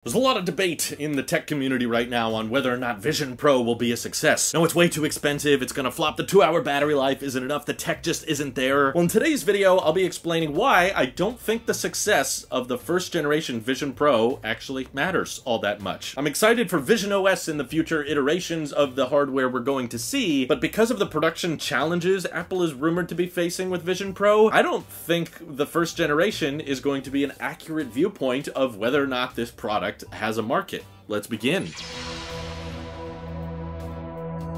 There's a lot of debate in the tech community right now on whether or not VisionPro will be a success. No, it's way too expensive, it's gonna flop, the 2-hour battery life isn't enough, the tech just isn't there. Well, in today's video, I'll be explaining why I don't think the success of the first generation VisionPro actually matters all that much. I'm excited for VisionOS and the future iterations of the hardware we're going to see, but because of the production challenges Apple is rumored to be facing with VisionPro, I don't think the first generation is going to be an accurate viewpoint of whether or not this product has a market. Let's begin.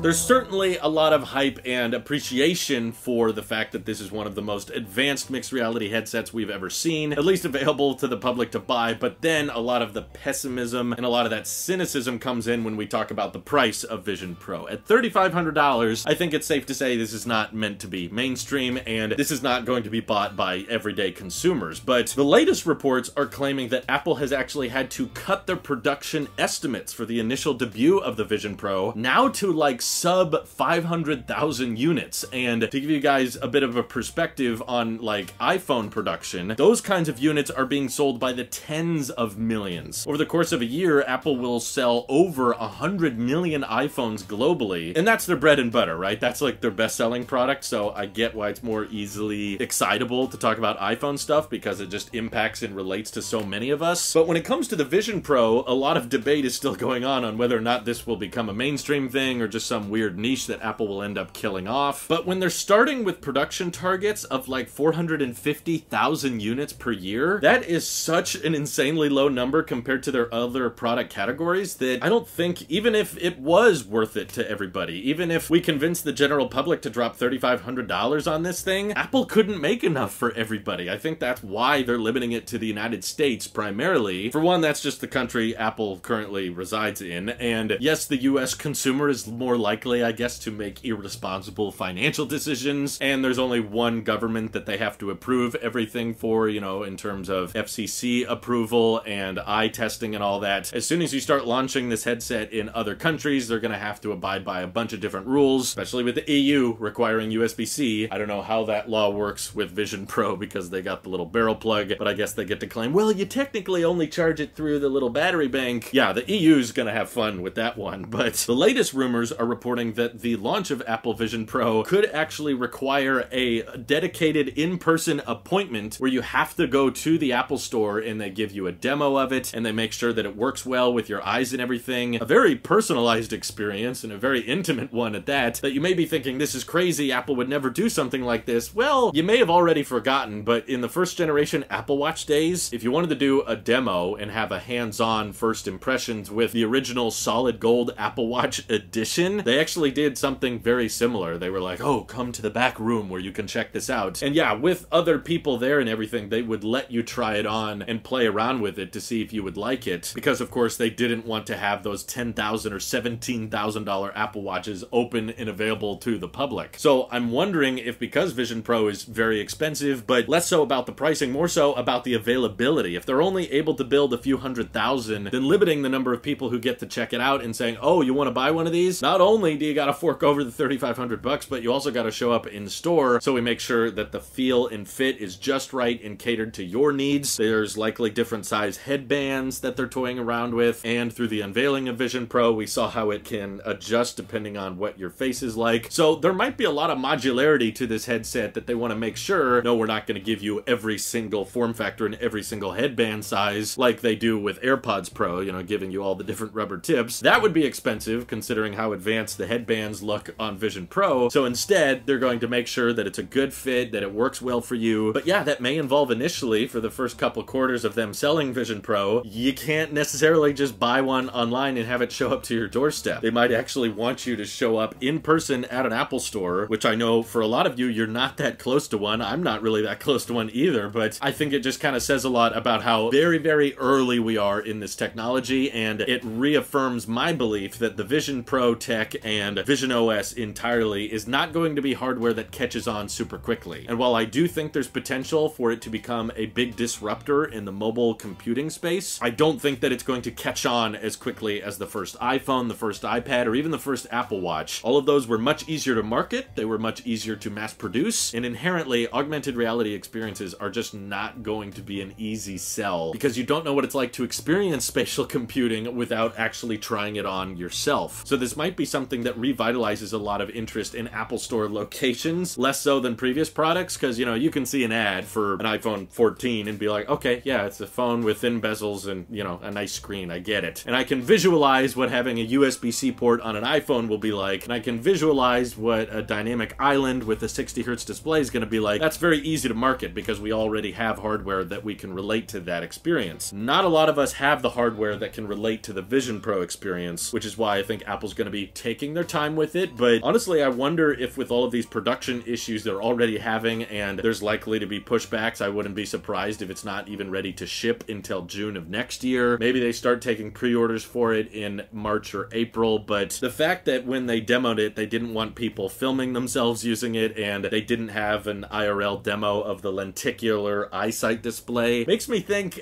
There's certainly a lot of hype and appreciation for the fact that this is one of the most advanced mixed reality headsets we've ever seen, at least available to the public to buy, but then a lot of the pessimism and a lot of that cynicism comes in when we talk about the price of VisionPro. At $3,500, I think it's safe to say this is not meant to be mainstream, and this is not going to be bought by everyday consumers. But the latest reports are claiming that Apple has actually had to cut their production estimates for the initial debut of the VisionPro now to like sub 500,000 units. And to give you guys a bit of a perspective on like iPhone production, those kinds of units are being sold by the tens of millions. Over the course of a year, Apple will sell over 100 million iPhones globally, and that's their bread and butter, right? That's like their best-selling product, so I get why it's more easily excitable to talk about iPhone stuff because it just impacts and relates to so many of us. But when it comes to the VisionPro, a lot of debate is still going on whether or not this will become a mainstream thing or just some weird niche that Apple will end up killing off. But when they're starting with production targets of like 450,000 units per year, that is such an insanely low number compared to their other product categories that I don't think, even if it was worth it to everybody, even if we convinced the general public to drop $3,500 on this thing, Apple couldn't make enough for everybody. I think that's why they're limiting it to the United States primarily. For one, that's just the country Apple currently resides in, and yes, the US consumer is more likely, I guess, to make irresponsible financial decisions, and there's only one government that they have to approve everything for, you know, in terms of FCC approval and eye testing and all that. As soon as you start launching this headset in other countries, they're gonna have to abide by a bunch of different rules, especially with the EU requiring USB-C. I don't know how that law works with VisionPro because they got the little barrel plug, but I guess they get to claim, well, you technically only charge it through the little battery bank. Yeah, the EU's gonna have fun with that one, but the latest rumors are reporting that the launch of Apple Vision Pro could actually require a dedicated in-person appointment where you have to go to the Apple Store and they give you a demo of it and they make sure that it works well with your eyes and everything. A very personalized experience and a very intimate one at that you may be thinking, this is crazy, Apple would never do something like this. Well, you may have already forgotten, but in the first generation Apple Watch days, if you wanted to do a demo and have a hands-on first impressions with the original solid gold Apple Watch edition, they actually did something very similar. They were like, oh, come to the back room where you can check this out. And yeah, with other people there and everything, they would let you try it on and play around with it to see if you would like it. Because of course they didn't want to have those $10,000 or $17,000 Apple Watches open and available to the public. So I'm wondering if, because Vision Pro is very expensive, but less so about the pricing, more so about the availability, if they're only able to build a few 100,000, then limiting the number of people who get to check it out and saying, oh, you want to buy one of these? Not only do you gotta fork over the $3,500, but you also gotta show up in store, so we make sure that the feel and fit is just right and catered to your needs. There's likely different size headbands that they're toying around with, and through the unveiling of Vision Pro, we saw how it can adjust depending on what your face is like. So there might be a lot of modularity to this headset that they want to make sure, no, we're not going to give you every single form factor and every single headband size like they do with AirPods Pro, you know, giving you all the different rubber tips. That would be expensive considering how advanced the headbands look on Vision Pro. So instead, they're going to make sure that it's a good fit, that it works well for you. But yeah, that may involve initially, for the first couple quarters of them selling Vision Pro, you can't necessarily just buy one online and have it show up to your doorstep. They might actually want you to show up in person at an Apple Store, which I know for a lot of you, you're not that close to one. I'm not really that close to one either, but I think it just kind of says a lot about how very, very early we are in this technology, and it reaffirms my belief that the Vision Pro tech tech and Vision OS entirely is not going to be hardware that catches on super quickly. And while I do think there's potential for it to become a big disruptor in the mobile computing space, I don't think that it's going to catch on as quickly as the first iPhone, the first iPad, or even the first Apple Watch. All of those were much easier to market, they were much easier to mass produce, and inherently augmented reality experiences are just not going to be an easy sell because you don't know what it's like to experience spatial computing without actually trying it on yourself. So this might be something that revitalizes a lot of interest in Apple Store locations, less so than previous products, because, you know, you can see an ad for an iPhone 14 and be like, okay, yeah, it's a phone with thin bezels and, you know, a nice screen, I get it. And I can visualize what having a USB-C port on an iPhone will be like, and I can visualize what a dynamic island with a 60 Hz display is going to be like. That's very easy to market because we already have hardware that we can relate to that experience. Not a lot of us have the hardware that can relate to the VisionPro experience, which is why I think Apple's going to be taking their time with it. But honestly, I wonder if with all of these production issues they're already having, and there's likely to be pushbacks, I wouldn't be surprised if it's not even ready to ship until June of next year. Maybe they start taking pre-orders for it in March or April, but the fact that when they demoed it, they didn't want people filming themselves using it, and they didn't have an IRL demo of the lenticular eyesight display makes me think,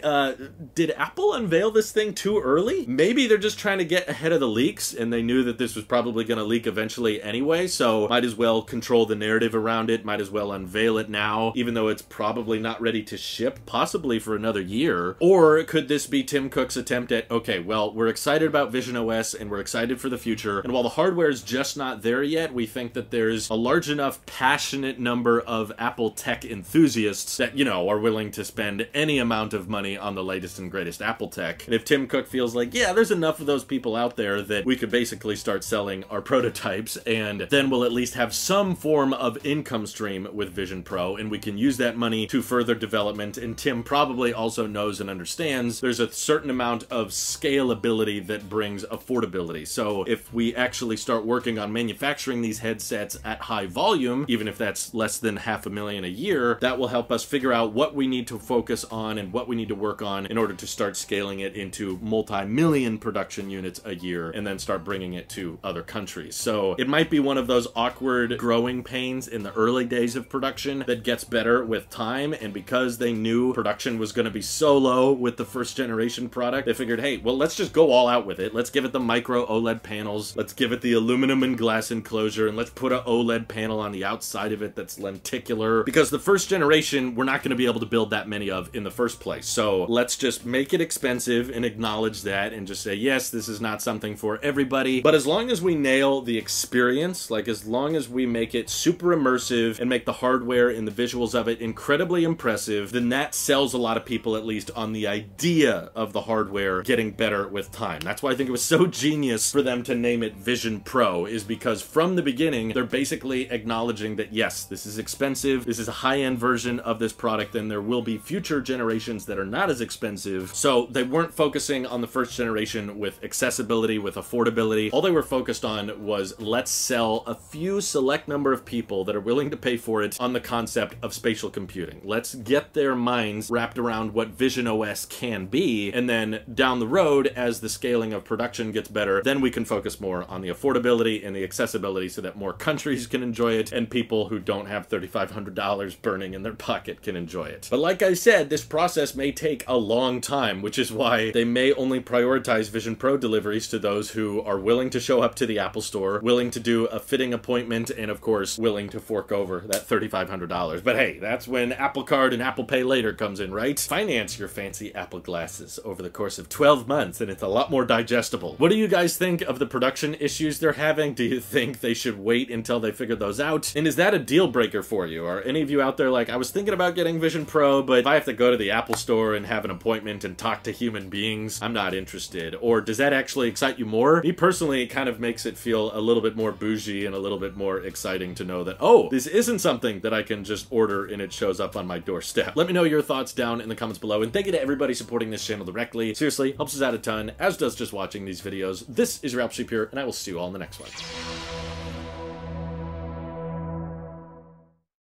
did Apple unveil this thing too early? Maybe they're just trying to get ahead of the leaks, and they knew that this was probably going to leak eventually anyway, so might as well control the narrative around it, might as well unveil it now, even though it's probably not ready to ship, possibly for another year. Or could this be Tim Cook's attempt at, okay, well, we're excited about Vision OS, and we're excited for the future, and while the hardware is just not there yet, we think that there's a large enough passionate number of Apple tech enthusiasts that, you know, are willing to spend any amount of money on the latest and greatest Apple tech. And if Tim Cook feels like, yeah, there's enough of those people out there that we could basically start selling our prototypes, and then we'll at least have some form of income stream with Vision Pro, and we can use that money to further development. And Tim probably also knows and understands there's a certain amount of scalability that brings affordability. So if we actually start working on manufacturing these headsets at high volume, even if that's less than $500,000 a year, that will help us figure out what we need to focus on and what we need to work on in order to start scaling it into multi-million production units a year, and then start bringing it to other countries. So it might be one of those awkward growing pains in the early days of production that gets better with time, and because they knew production was going to be so low with the first generation product, they figured, hey, well, let's just go all out with it. Let's give it the micro OLED panels, let's give it the aluminum and glass enclosure, and let's put an OLED panel on the outside of it that's lenticular, because the first generation we're not going to be able to build that many of in the first place. So let's just make it expensive and acknowledge that, and just say, yes, this is not something for everybody, but as long as we nail the experience, like as long as we make it super immersive and make the hardware and the visuals of it incredibly impressive, then that sells a lot of people at least on the idea of the hardware getting better with time. That's why I think it was so genius for them to name it Vision Pro, is because from the beginning they're basically acknowledging that yes, this is expensive, this is a high-end version of this product, and there will be future generations that are not as expensive. So they weren't focusing on the first generation with accessibility, with affordability. All they were focused on was, let's sell a few select number of people that are willing to pay for it on the concept of spatial computing. Let's get their minds wrapped around what Vision OS can be, and then down the road, as the scaling of production gets better, then we can focus more on the affordability and the accessibility so that more countries can enjoy it, and people who don't have $3,500 burning in their pocket can enjoy it. But like I said, this process may take a long time, which is why they may only prioritize Vision Pro deliveries to those who are willing to show up to the Apple Store, willing to do a fitting appointment, and of course, willing to fork over that $3,500. But hey, that's when Apple Card and Apple Pay Later comes in, right? Finance your fancy Apple glasses over the course of 12 months, and it's a lot more digestible. What do you guys think of the production issues they're having? Do you think they should wait until they figure those out? And is that a deal breaker for you? Are any of you out there like, I was thinking about getting Vision Pro, but if I have to go to the Apple Store and have an appointment and talk to human beings, I'm not interested? Or does that actually excite you more? Me personally, it kind of makes it feel a little bit more bougie and a little bit more exciting to know that, oh, this isn't something that I can just order and it shows up on my doorstep. Let me know your thoughts down in the comments below, and thank you to everybody supporting this channel directly. Seriously, helps us out a ton, as does just watching these videos. This is your Apple Sheep here, and I will see you all in the next one.